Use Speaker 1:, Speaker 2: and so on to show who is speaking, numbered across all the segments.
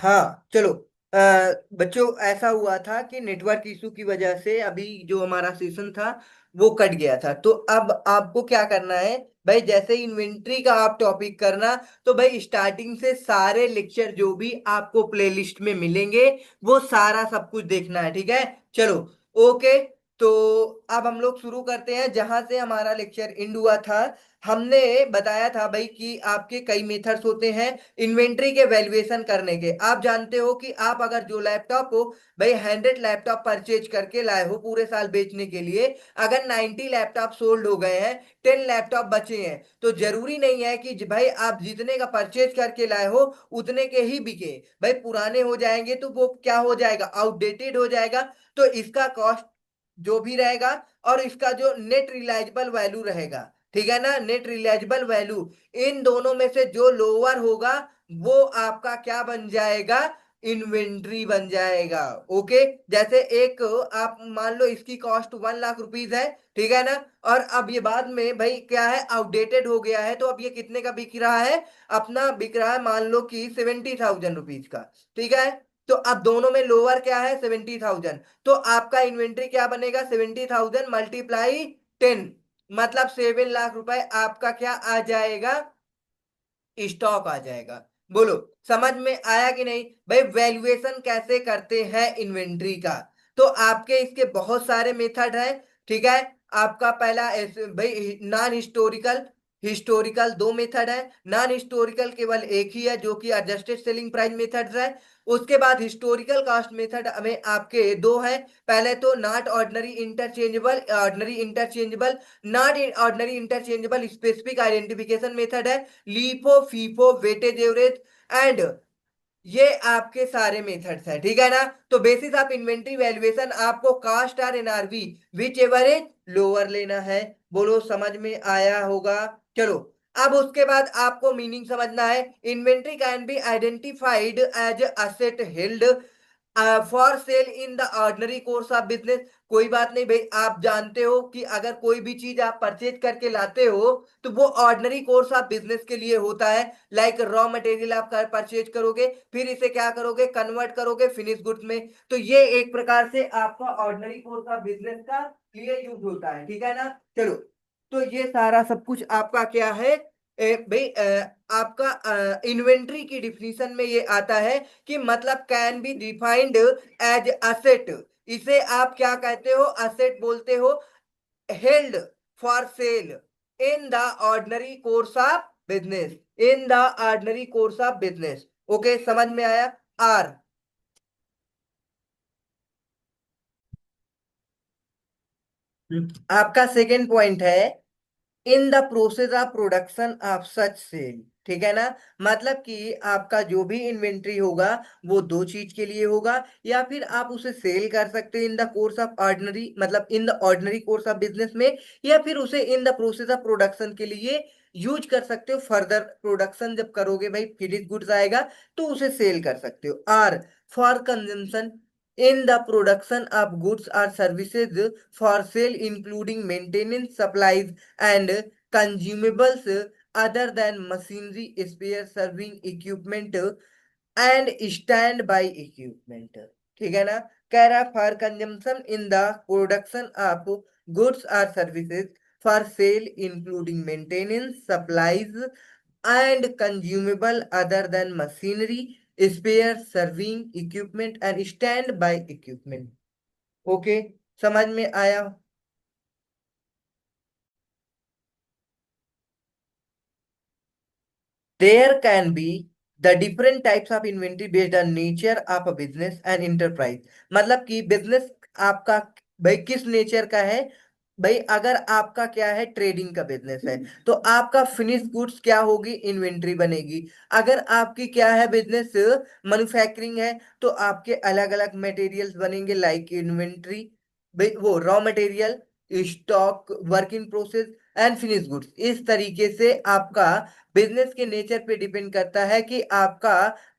Speaker 1: हाँ चलो। अ, बच्चों, ऐसा हुआ था कि नेटवर्क इशू की वजह से अभी जो हमारा सेशन था वो कट गया था। तो अब आपको क्या करना है भाई, जैसे इन्वेंट्री का आप टॉपिक करना, तो भाई स्टार्टिंग से सारे लेक्चर जो भी आपको प्लेलिस्ट में मिलेंगे वो सारा सब कुछ देखना है, ठीक है। चलो, ओके। तो अब हम लोग शुरू करते हैं जहां से हमारा लेक्चर एंड हुआ था। हमने बताया था भाई कि आपके कई मेथड्स होते हैं इन्वेंट्री के वैल्यूएशन करने के। आप जानते हो कि आप अगर जो लैपटॉप हो भाई, 100 लैपटॉप परचेज करके लाए हो पूरे साल बेचने के लिए, अगर 90 लैपटॉप सोल्ड हो गए हैं, 10 लैपटॉप बचे हैं, तो जरूरी नहीं है कि भाई आप जितने का परचेज करके लाए हो उतने के ही बिके। भाई पुराने हो जाएंगे तो वो क्या हो जाएगा, आउटडेटेड हो जाएगा। तो इसका कॉस्ट जो भी रहेगा और इसका जो नेट रिलायजेबल वैल्यू रहेगा, ठीक है ना, नेट रिलायजेबल वैल्यू, इन दोनों में से जो लोअर होगा वो आपका क्या बन जाएगा, इन्वेंट्री बन जाएगा। ओके। जैसे एक आप मान लो इसकी कॉस्ट 1 लाख रुपीज है, ठीक है ना, और अब ये बाद में भाई क्या है, आउटडेटेड हो गया है, तो अब ये कितने का बिक रहा है, अपना बिक रहा है मान लो कि 70,000 रुपीज का, ठीक है। तो अब दोनों में लोअर क्या है, 70,000। तो आपका इन्वेंट्री क्या बनेगा, 70,000 मल्टीप्लाई 10, मतलब 7 लाख रुपए आपका क्या आ जाएगा, स्टॉक आ जाएगा। बोलो, समझ में आया कि नहीं भाई, वैल्यूएशन कैसे करते हैं इन्वेंट्री का। तो आपके इसके बहुत सारे मेथड हैं, ठीक है। आपका पहला भाई नॉन हिस्टोरिकल, हिस्टोरिकल दो मेथड है, नॉन हिस्टोरिकल केवल एक ही है जो कि एडजस्टेड सेलिंग प्राइस मेथड है। उसके बाद हिस्टोरिकल कॉस्ट मेथड में आपके दो हैं। पहले तो not ordinary interchangeable, ordinary interchangeable, not ordinary interchangeable specific identification method है, LIFO, FIFO, weightage average, and ये आपके सारे मेथड्स हैं, ठीक है ना। तो बेसिस ऑफ इन्वेंट्री वैल्यूएशन आपको कास्ट और NRV whichever is lower लेना है। बोलो, समझ में आया होगा। चलो, अब उसके बाद आपको मीनिंग समझना है। Inventory can be identified as asset held for sale in the ordinary course of business. कोई बात नहीं भाई, आप जानते हो कि अगर कोई भी चीज आप परचेज करके लाते हो तो वो ऑर्डिनरी कोर्स ऑफ बिजनेस के लिए होता है। लाइक रॉ मटेरियल आप परचेज करोगे, फिर इसे क्या करोगे, कन्वर्ट करोगे फिनिश गुड्स में। तो ये एक प्रकार से आपका ऑर्डिनरी कोर्स ऑफ बिजनेस का लिए यूज होता है, ठीक है ना। चलो, तो ये सारा सब कुछ आपका क्या है, भाई आपका इन्वेंट्री की डिफिनीशन में ये आता है कि मतलब can be defined as asset. इसे आप क्या कहते हो, असेट बोलते हो, held for sale in the ordinary course of business, in the ordinary course of business. Okay, समझ में आया। आर, आपका सेकेंड पॉइंट है in the process of production of such sale, ठीक है ना। मतलब कि आपका जो भी इन्वेंट्री होगा वो दो चीज के लिए होगा, या फिर आप उसे सेल कर सकते हो in the course of ordinary, मतलब in the ordinary course of business में, या फिर उसे in the process of production के लिए यूज कर सकते हो। फर्दर प्रोडक्शन जब करोगे भाई, फिनिश गुड्स आएगा तो उसे सेल कर सकते हो। Or, for consumption in the production of goods or services for sale, including maintenance, supplies, and consumables other than machinery, spare serving equipment, and standby equipment, ठीक है ना। कह रहा for consumption in the production of goods और services for sale including maintenance, supplies and consumable other than machinery, spare serving equipment and stand by equipment. Okay, समझ में आया। There can be the different types of inventory based on nature of a business and enterprise। मतलब कि business आपका भाई किस nature का है। भाई अगर आपका क्या है, ट्रेडिंग का बिजनेस है, तो आपका फिनिश गुड्स क्या होगी, इन्वेंट्री बनेगी। अगर आपकी क्या है, बिजनेस मैन्युफैक्चरिंग है, तो आपके अलग अलग मटेरियल्स बनेंगे, लाइक इन्वेंट्री, भाई वो raw material, stock, work in process, and finish goods. इस तरीके से आपका बिजनेस के नेचर पे डिपेंड करता है कि आपका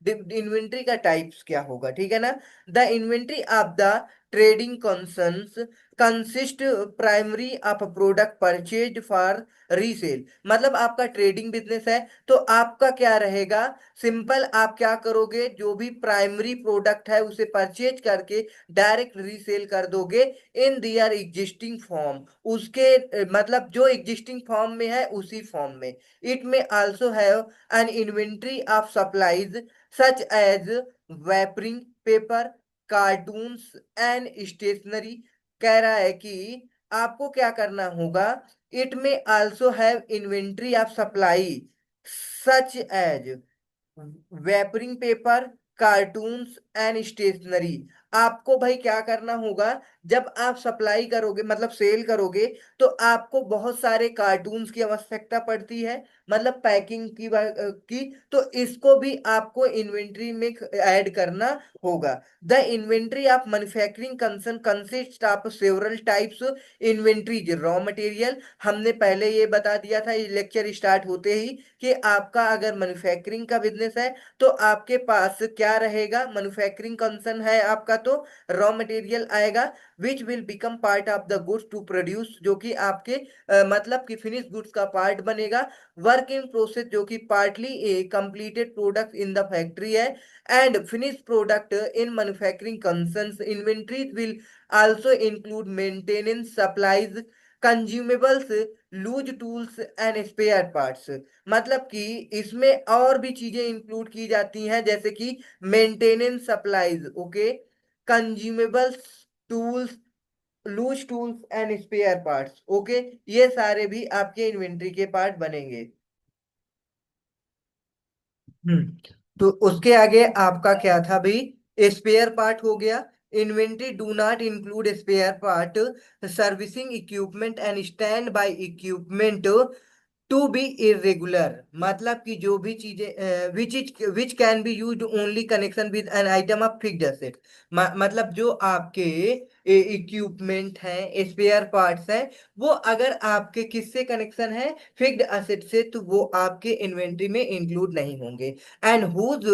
Speaker 1: इन्वेंट्री का टाइप्स क्या होगा, ठीक है ना। The inventory of the trading concerns consist primary of product purchase for resale. मतलब आपका ट्रेडिंग बिजनेस है तो आपका क्या रहेगा, सिंपल आप क्या करोगे, जो भी प्राइमरी प्रोडक्ट है उसे परचेज करके डायरेक्ट रीसेल कर दोगे इन दियर एग्जिस्टिंग फॉर्म, उसके मतलब जो एग्जिस्टिंग फॉर्म में है उसी फॉर्म में। It may also have an inventory of supplies such as wrapping paper, cartons and stationery. कह रहा है कि आपको क्या करना होगा, it may also have inventory of supply such as wrapping paper, cartons and stationery. आपको भाई क्या करना होगा, जब आप सप्लाई करोगे मतलब सेल करोगे तो आपको बहुत सारे कार्टून्स की आवश्यकता पड़ती है, मतलब पैकिंग की, तो इसको भी आपको इन्वेंट्री में ऐड करना होगा। The inventory of manufacturing concern consist of several types inventories raw material. हमने पहले ये बता दिया था ये लेक्चर स्टार्ट होते ही कि आपका अगर मैन्युफैक्चरिंग का बिजनेस है तो आपके पास क्या रहेगा, मैन्युफैक्चरिंग कंसर्न है आपका तो रॉ मटेरियल आएगा, which will become part of the goods to produce, जो कि आपके मतलब कि फिनिश गुड्स का पार्ट बनेगा। वर्क इन प्रोसेस जो कि partly a completed product in the factory है। And finish product in manufacturing concerns inventories will also include maintenance supplies, consumables, loose tools and spare parts. मतलब कि इसमें और भी चीजें इंक्लूड की जाती हैं जैसे कि maintenance supplies, okay, consumables, tools, loose tools and spare parts, okay, ये सारे भी आपके इन्वेंट्री के पार्ट बनेंगे। तो उसके आगे आपका क्या था भाई, स्पेयर पार्ट हो गया। Inventory do not include spare part, servicing equipment and stand by equipment to be irregular. मतलब कि जो भी चीजें which can be used only connection with an item of fixed asset. मतलब जो आपके इक्विपमेंट हैं, स्पेयर पार्ट्स हैं, वो अगर आपके किससे कनेक्शन है, फिक्स्ड एसेट से, तो वो आपके इन्वेंट्री में इंक्लूड नहीं होंगे। And whose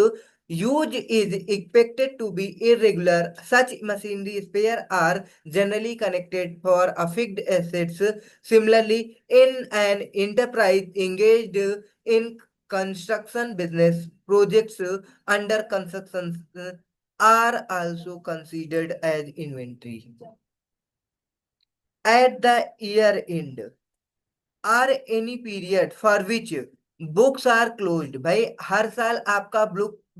Speaker 1: use is expected to be irregular, such machinery spare are generally connected for a fixed assets. Similarly, in an enterprise engaged in construction business, projects under construction are also considered as inventory. At the year end, or any period for which books are closed. भाई हर साल आपका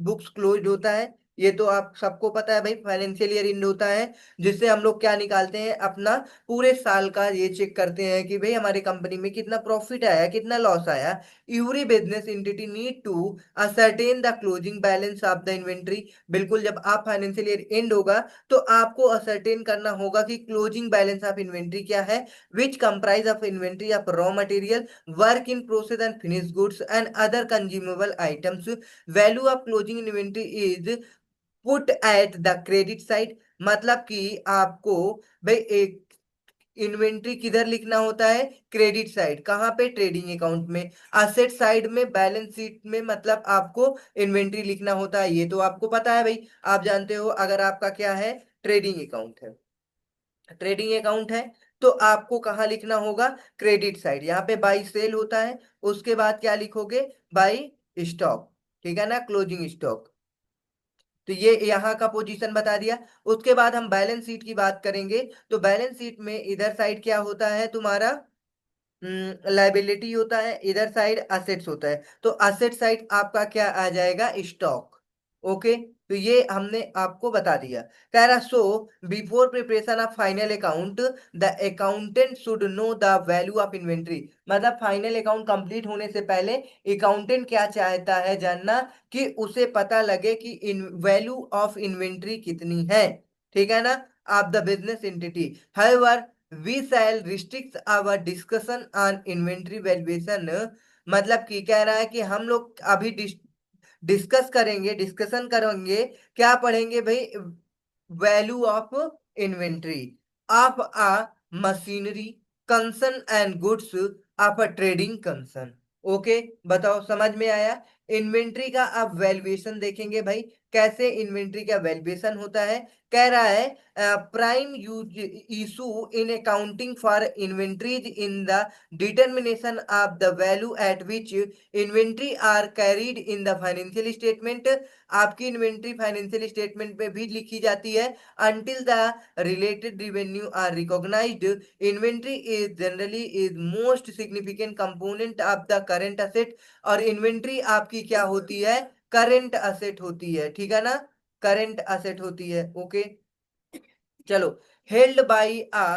Speaker 1: books closed होता है, ये तो आप सबको पता है भाई, फाइनेंशियल ईयर एंड होता है जिससे हम लोग क्या निकालते हैं, अपना पूरे साल का ये चेक करते हैं कि भाई हमारी कंपनी में कितना प्रॉफिट आया कितना लॉस आया। Every business entity need to ascertain the closing balance of the inventory. बिल्कुल जब आप फाइनेंशियल ईयर एंड होगा तो आपको असर्टेन करना होगा कि क्लोजिंग बैलेंस ऑफ इन्वेंट्री क्या है, which comprise of inventory of raw material, work in process and finished goods and other consumable items. Value of closing inventory is put at the credit side। मतलब कि आपको भाई एक inventory किधर लिखना होता है, क्रेडिट साइड, कहाँ पे, ट्रेडिंग अकाउंट में। असेट साइड में बैलेंस शीट में मतलब आपको इन्वेंट्री लिखना होता है, ये तो आपको पता है भाई, आप जानते हो। अगर आपका क्या है, ट्रेडिंग अकाउंट है, ट्रेडिंग अकाउंट है, तो आपको कहाँ लिखना होगा, क्रेडिट साइड। यहाँ पे बाई सेल होता है, उसके बाद क्या लिखोगे, बाई स्टॉक, ठीक है ना, क्लोजिंग स्टॉक। तो ये यहाँ का पोजीशन बता दिया। उसके बाद हम बैलेंस शीट की बात करेंगे, तो बैलेंस शीट में इधर साइड क्या होता है तुम्हारा, लाइबिलिटी होता है, इधर साइड असेट्स होता है, तो असेट साइड आपका क्या आ जाएगा, स्टॉक, ओके। तो ये हमने आपको बता दिया। कह रहा so before preparation of final account the accountant should know the value of inventory. मतलब फाइनल अकाउंट कंप्लीट होने से पहले अकाउंटेंट क्या चाहता है जानना, कि उसे पता लगे कि इन वैल्यू ऑफ इन्वेंट्री कितनी है, ठीक है ना, of the business entity. However we shall restrict our discussion on inventory valuation। मतलब कि कह रहा है कि हम लोग अभी डिस्कशन करेंगे, क्या पढ़ेंगे भाई, value of inventory of a machinery, concern and goods of a trading concern. Okay, बताओ समझ में आया। इन्वेंट्री का आप वैल्यूएशन देखेंगे भाई, कैसे इन्वेंट्री का वैल्यूएशन होता है। कह रहा है prime use issue in accounting for inventories in the determination of the value at which inventory are carried in the financial statement. आपकी इन्वेंट्री फाइनेंशियल स्टेटमेंट में भी लिखी जाती है। until the related revenue are recognized, inventory is generally is most significant component of the current asset। और inventory आपकी क्या होती है, करंट असेट होती है, ठीक है ना, करंट असेट होती है। ओके, चलो। Held by a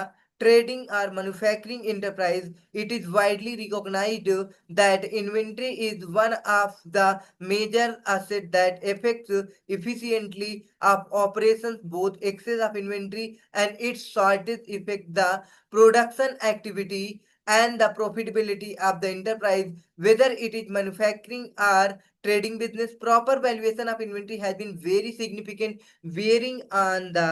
Speaker 1: trading or manufacturing enterprise, it is widely recognized that inventory is one of the major asset that affects efficiently of operations. Both excess of inventory and its shortage affect the production activity and the profitability of the enterprise, whether it is manufacturing or trading business. Proper valuation of inventory has been very significant, varying on the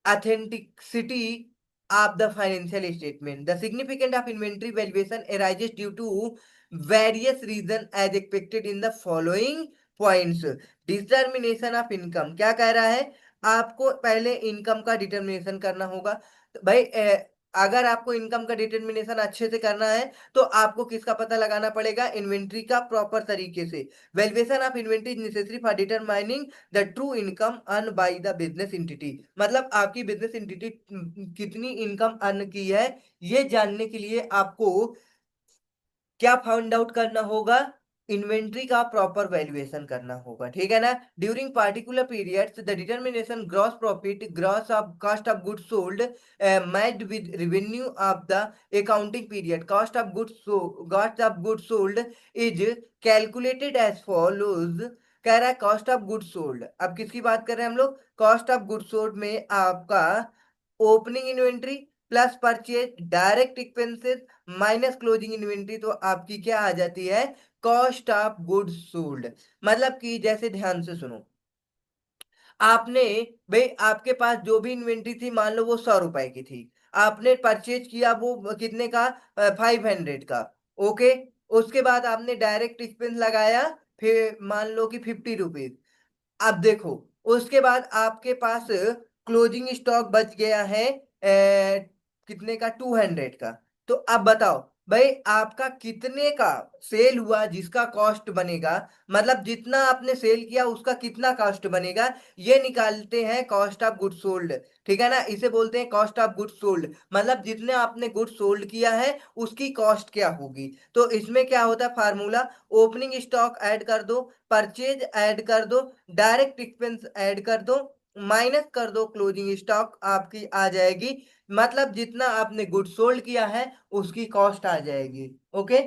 Speaker 1: authenticity of the financial statement. The significance of inventory valuation arises due to various reasons as expected in the following points. Determination of income क्या कह रहा है, आपको पहले income का determination करना होगा। तो भाई अगर आपको इनकम का डिटर्मिनेशन अच्छे से करना है तो आपको किसका पता लगाना पड़ेगा, इन्वेंट्री का प्रॉपर तरीके से। Valuation of inventory is necessary for determining the true income earn by the business entity. मतलब आपकी बिजनेस एंटिटी कितनी इनकम अर्न की है, ये जानने के लिए आपको क्या फाइंड आउट करना होगा, इन्वेंट्री का प्रॉपर वैल्यूएशन करना होगा, ठीक है ना। During particular periods the determination gross profit, gross of cost of goods sold matched with revenue of the accounting period. Cost of goods sold is calculated as follows. कह रहा है cost of goods sold, अब किसकी बात कर रहे हैं हम लोग, कॉस्ट ऑफ गुड्स सोल्ड में आपका opening inventory plus purchase direct expenses minus closing inventory, तो आपकी क्या आ जाती है, कॉस्ट ऑफ गुड्स सोल्ड। मतलब कि जैसे ध्यान से सुनो, आपने, भाई आपके पास जो भी इन्वेंट्री थी मान लो वो 100 रुपए की थी, आपने परचेज किया वो कितने का, 500 का। ओके, उसके बाद आपने डायरेक्ट एक्सपेंस लगाया, फिर मान लो कि 50 रुपीज। अब देखो, उसके बाद आपके पास क्लोजिंग स्टॉक बच गया है कितने का, 200 का। तो अब बताओ भाई आपका कितने का सेल हुआ जिसका कॉस्ट बनेगा, मतलब जितना आपने सेल किया उसका कितना कॉस्ट बनेगा, ये निकालते हैं कॉस्ट ऑफ गुड्स सोल्ड। ठीक है ना, इसे बोलते हैं कॉस्ट ऑफ गुड्स सोल्ड। मतलब जितने आपने गुड्स सोल्ड किया है उसकी कॉस्ट क्या होगी। तो इसमें क्या होता है फार्मूला, ओपनिंग स्टॉक ऐड कर दो, परचेज ऐड कर दो, डायरेक्ट एक्सपेंस ऐड कर दो, माइनस कर दो क्लोजिंग स्टॉक, आपकी आ जाएगी, मतलब जितना आपने गुड सोल्ड किया है उसकी कॉस्ट आ जाएगी। ओके,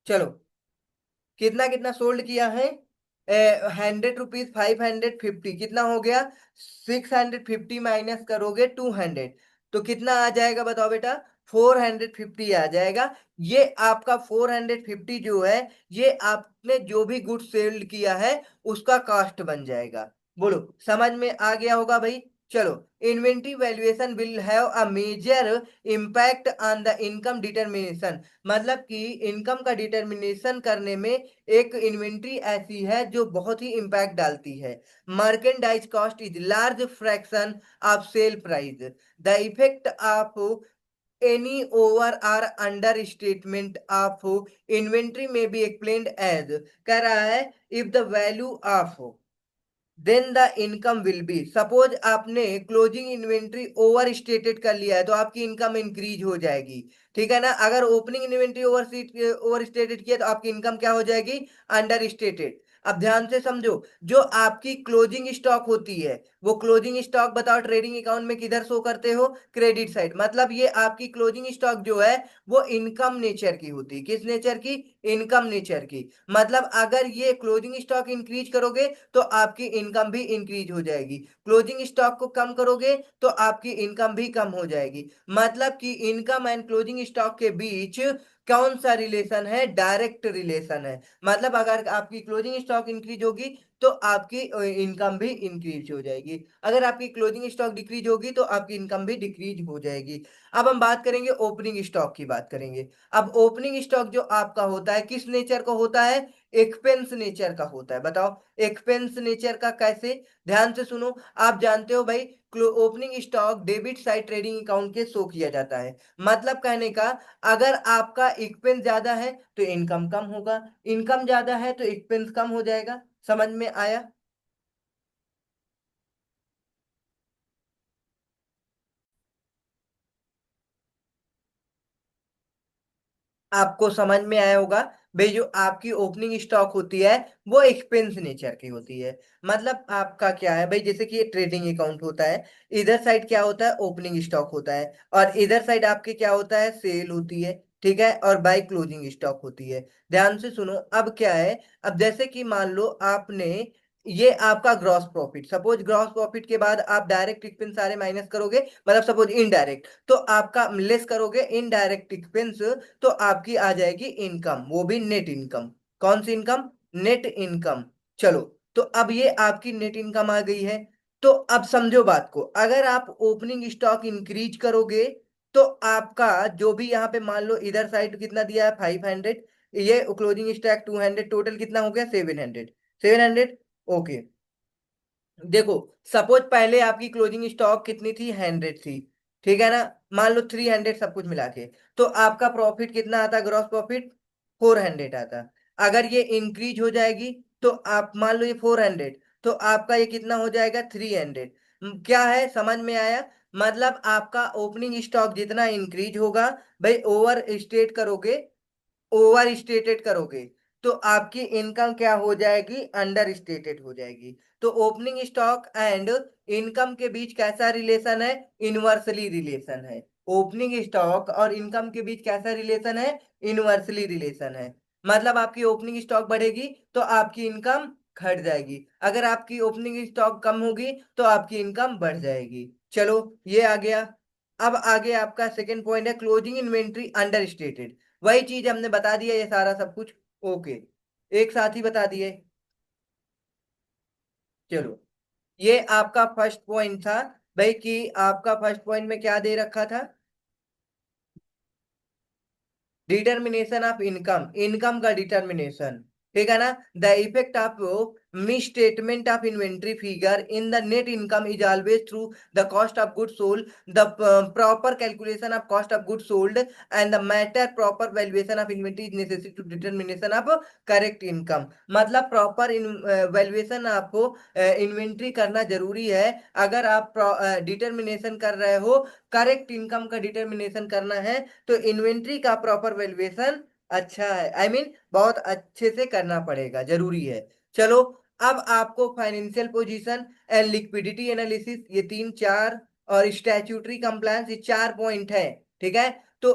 Speaker 1: चलो, कितना कितना सोल्ड किया है, 100 रुपीज, 550, कितना हो गया, 650 माइनस करोगे 200, तो कितना आ जाएगा बताओ बेटा, 450 आ जाएगा। ये आपका 450 जो है, ये आपने जो भी गुड सेल किया है उसका कॉस्ट बन जाएगा। बोलो समझ में आ गया होगा भाई। चलो, inventory valuation will have a major impact on the income determination. मतलब कि इनकम का डिटर्मिनेशन करने में एक इन्वेंट्री ऐसी है जो बहुत ही इंपैक्ट डालती है। Merchandise cost is large fraction of sale price. The effect of any over और under statement of inventory may be explained as, कह रहा है if the value of then the income will be, suppose आपने closing inventory over stated कर लिया है तो आपकी इनकम इंक्रीज हो जाएगी। ठीक है ना, अगर ओपनिंग इन्वेंट्री ओवर स्टेटेड किया तो आपकी इनकम क्या हो जाएगी, अंडर स्टेटेड। अब ध्यान से समझो, जो आपकी क्लोजिंग स्टॉक होती है, वो क्लोजिंग स्टॉक बताओ ट्रेडिंग अकाउंट में किधर शो करते हो, क्रेडिट साइड। मतलब ये आपकी क्लोजिंग स्टॉक जो है वो इनकम नेचर की होती है, किस नेचर की, इनकम नेचर की। मतलब अगर ये क्लोजिंग स्टॉक इंक्रीज करोगे तो आपकी इनकम भी इंक्रीज हो जाएगी, क्लोजिंग स्टॉक को कम करोगे तो आपकी इनकम भी कम हो जाएगी। मतलब कि इनकम एंड क्लोजिंग स्टॉक के बीच कौन सा रिलेशन है? डायरेक्ट रिलेशन है। मतलब अगर आपकी क्लोजिंग स्टॉक इंक्रीज होगी तो आपकी इनकम भी इंक्रीज हो जाएगी, अगर आपकी क्लोजिंग स्टॉक डिक्रीज होगी तो आपकी इनकम भी डिक्रीज हो जाएगी। अब हम बात करेंगे ओपनिंग स्टॉक की, बात करेंगे। अब ओपनिंग स्टॉक जो आपका होता है किस नेचर का होता है? एक्सपेंस नेचर का होता है। बताओ एक्सपेंस नेचर का कैसे? ध्यान से सुनो। आप जानते हो भाई, opening stock debit side trading account के शो किया जाता है। मतलब कहने का, अगर आपका एक्सपेंस ज्यादा है तो इनकम कम होगा, इनकम ज्यादा है तो एक्सपेंस कम हो जाएगा। समझ में आया? आपको समझ में आया होगा। भाई जो आपकी ओपनिंग स्टॉक होती है वो एक्सपेंस नेचर की होती है। मतलब आपका क्या है भाई, जैसे कि ये ट्रेडिंग अकाउंट होता है, इधर साइड क्या होता है? ओपनिंग स्टॉक होता है, और इधर साइड आपके क्या होता है? सेल होती है, ठीक है, और बाय क्लोजिंग स्टॉक होती है। ध्यान से सुनो। अब क्या है, अब जैसे कि मान लो आपने, ये आपका gross profit, suppose gross profit के बाद आप डायरेक्ट एक्सपेंस सारे माइनस करोगे, मतलब सपोज इनडायरेक्ट, तो आपका लेस करोगे इनडायरेक्ट एक्सपेंस, तो आपकी आ जाएगी इनकम, वो भी नेट इनकम। कौन सी इनकम? Net income. चलो, तो अब ये आपकी नेट इनकम आ गई है। तो अब समझो बात को, अगर आप ओपनिंग स्टॉक इंक्रीज करोगे तो आपका जो भी यहाँ पे मान लो इधर साइड कितना दिया है? 500। ये क्लोजिंग स्टॉक 200, टोटल कितना हो गया? 700। 700। ओके। देखो, सपोज पहले आपकी क्लोजिंग स्टॉक कितनी थी? 100 थी, ठीक है ना? मान लो 300 सब कुछ मिला के, तो आपका प्रॉफिट कितना आता? ग्रॉस प्रॉफिट 400 आता। अगर ये इंक्रीज हो जाएगी तो आप मान लो ये 400, तो आपका ये कितना हो जाएगा? 300। क्या है, समझ में आया? मतलब आपका ओपनिंग स्टॉक जितना इंक्रीज होगा, भाई ओवर स्टेट करोगे, ओवर स्टेटेड करोगे तो आपकी इनकम क्या हो जाएगी? अंडर स्टेटेड हो जाएगी। तो ओपनिंग स्टॉक एंड इनकम के बीच कैसा रिलेशन है? इनवर्सली रिलेशन है। ओपनिंग स्टॉक और इनकम के बीच कैसा रिलेशन है? इनवर्सली रिलेशन है। मतलब आपकी ओपनिंग स्टॉक बढ़ेगी तो आपकी इनकम घट जाएगी, अगर आपकी ओपनिंग स्टॉक कम होगी तो आपकी इनकम बढ़ जाएगी। चलो, ये आ गया। अब आगे आपका सेकंड पॉइंट है क्लोजिंग इन्वेंट्री अंडर स्टेटेड। वही चीज हमने बता दिया, ये सारा सब कुछ। ओके, एक साथ ही बता दिए। चलो, ये आपका फर्स्ट पॉइंट था भाई, कि आपका फर्स्ट पॉइंट में क्या दे रखा था? डिटर्मिनेशन ऑफ इनकम, इनकम का डिटर्मिनेशन, ठीक है ना? The effect of mis statement of inventory figure in the net income is always through the cost of good sold, the proper calculation of cost of good sold and the matter proper valuation of inventory is necessary to determination of correct income. मतलब proper valuation आपको inventory करना जरूरी है। अगर आप determination कर रहे हो, करेक्ट इनकम का डिटर्मिनेशन करना है, तो इन्वेंट्री का प्रॉपर वैल्यूएशन अच्छा है, आई मीन बहुत अच्छे से करना पड़ेगा, जरूरी है। चलो, अब आपको financial position and liquidity analysis, ये तीन चार, और स्टैट्यूटरी कंप्लायंस, ये चार पॉइंट है, ठीक है? तो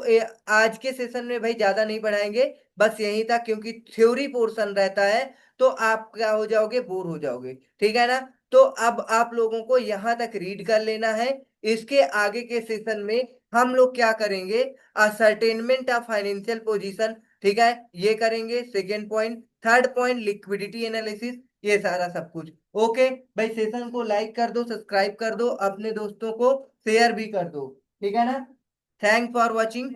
Speaker 1: आज के सेशन में भाई ज्यादा नहीं पढ़ाएंगे, बस यहीं तक, क्योंकि थ्योरी पोर्शन रहता है तो आप क्या हो जाओगे? बोर हो जाओगे, ठीक है ना? तो अब आप लोगों को यहां तक रीड कर लेना है। इसके आगे के सेशन में हम लोग क्या करेंगे? असर्टेनमेंट ऑफ फाइनेंशियल पोजीशन, ठीक है, ये करेंगे second point. Third point liquidity analysis, ये सारा सब कुछ। ओके भाई, सेशन को लाइक कर दो, सब्सक्राइब कर दो, अपने दोस्तों को शेयर भी कर दो, ठीक है ना? Thank for watching.